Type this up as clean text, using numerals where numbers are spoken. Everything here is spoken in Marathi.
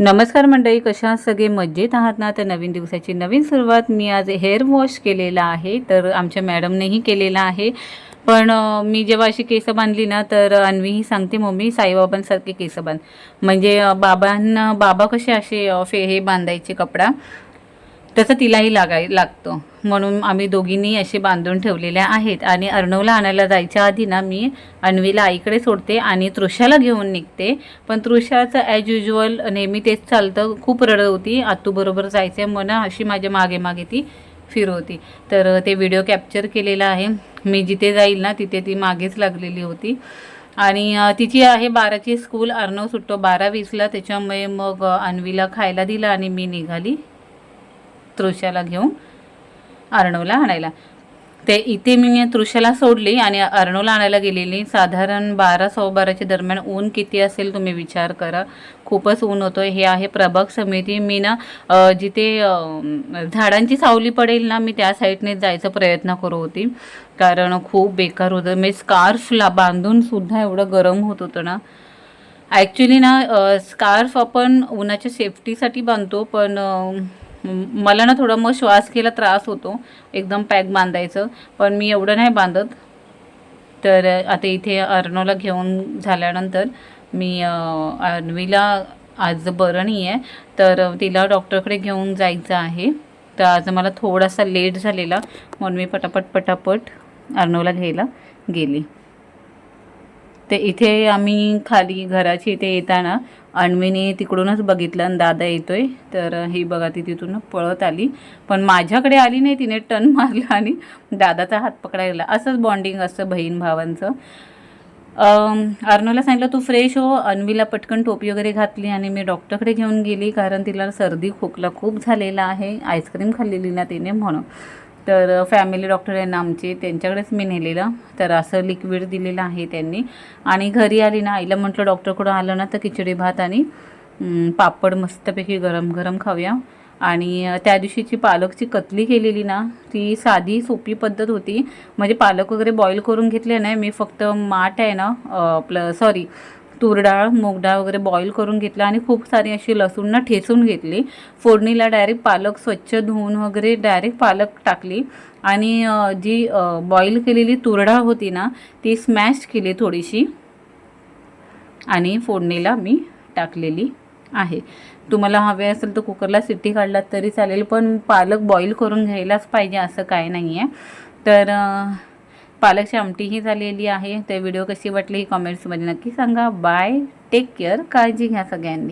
नमस्कार मंडळी, कशा आहात सगळे? मजेत आहात ना? तर नवीन दिवसाची नवीन सुरुवात मी आज हेअर वॉश केलेला आहे. तर आमच्या मॅडमनेही केलेला आहे. पण मी जेव्हा अशी केस बांधली ना, तर अन्वीही सांगते, मम्मी साईबाबांसारखे केस बांध. म्हणजे बाबा कसे असे हे बांधायचे कपडा, तसं तिलाही लागतो. म्हणून आम्ही दोघींनी असे बांधून ठेवलेल्या आहेत. आणि अर्णवला आणायला जायच्या आधी ना, मी अन्वीला आईकडे सोडते आणि तृषाला घेऊन निघते. पण तृषाचं ॲज युजल नेहमी तेच चालतं, खूप रडत होती. आत्तूबरोबर जायचं आहे म्हणा, अशी माझ्या मागे मागे ती फिरवती. तर ते व्हिडिओ कॅप्चर केलेला आहे. मी जिथे जाईल ना तिथे ती मागेच लागलेली होती. आणि तिची आहे 12ची स्कूल. अर्णव सुटतो 12:20ला. त्याच्यामुळे मग अन्वीला खायला दिलं आणि मी निघाली तृषाला घेऊन अर्णवला आणायला. ते इथे मी तृषाला सोडली आणि अर्णवला आणायला गेलेली. साधारण 12-12:15 दरम्यान. ऊन किती असेल तुम्ही विचार करा, खूपच ऊन होतं. हे आहे प्रभाग समिती. मी ना जिथे झाडांची सावली पडेल ना, मी त्या साईडने जायचा प्रयत्न करत होती, कारण खूप बेकार होतं. मी स्कार्फला बांधून सुद्धा एवढं गरम होत होतं ना. ॲक्च्युली ना स्कार्फ आपण उन्हाच्या सेफ्टीसाठी बांधतो, पण मला ना थोडं मग श्वास घ्यायला त्रास होतो एकदम पॅक बांधायचं, पण मी एवढं नाही बांधत. तर आता इथे अर्णवला घेऊन झाल्यानंतर मी अन्वीला आज बरं नाही आहे, तर तिला डॉक्टरकडे घेऊन जायचं आहे. तर आज मला थोडासा लेट झालेला, म्हणून मी पटापट अर्णवला घ्यायला गेली. ते इथे आम्ही खाली घराची इथे येताना अन्वीने तिकडूनच बघितलं आणि दादा येतोय. तर ही बघा, ती तिथून पळत आली, पण माझ्याकडे आली नाही. तिने टर्न मारला आणि दादाचा हात पकडायला. असंच बॉन्डिंग असतं बहीण भावांचं. अर्णवला सांगितलं तू फ्रेश हो. अन्वीला पटकन टोपी वगैरे घातली आणि मी डॉक्टरकडे घेऊन गेली, कारण तिला सर्दी खोकला खूप झालेला आहे. आईस्क्रीम खाल्लेली ना तिने, म्हणून. तर फॅमिली डॉक्टर आहे ना आमचे, त्यांच्याकडेच मी नेलेलं. तर असं लिक्विड दिलेलं आहे त्यांनी. आणि घरी आली ना, आईला म्हटलं डॉक्टरकडून आलं ना तर खिचडी भात आणि पापड मस्तपैकी गरम गरम खाऊया. आणि त्या दिवशीची पालकची कतली केलेली ना, ती साधी सोपी पद्धत होती. म्हणजे पालक वगैरे बॉईल करून घेतले नाही मी, फक्त माठ आहे ना आपलं तूर डाळ मूग डाळ वगैरे बॉईल करून घेतलं आणि खूप सारी अशी लसूण ना ठेचून घेतली. फोडणीला डायरेक्ट पालक स्वच्छ धुवून वगैरे डायरेक्ट पालक टाकली. आणि जी बॉईल केलेली तूर डाळ होती ना, ती स्मॅश केली थोडीशी आणि फोडणीला मी टाकलेली आहे. तुम्हाला हवे असेल तर कुकरला सिट्टी काढलात तरी चालेल, पण पालक बॉईल करून घ्यायलाच पाहिजे असं काय नाही आहे. तर पालकची आमटीही झालेली आहे. ते व्हिडिओ कशी वाटली ही कमेंट्समध्ये नक्की सांगा. बाय, टेक केअर, काळजी घ्या सगळ्यांनी.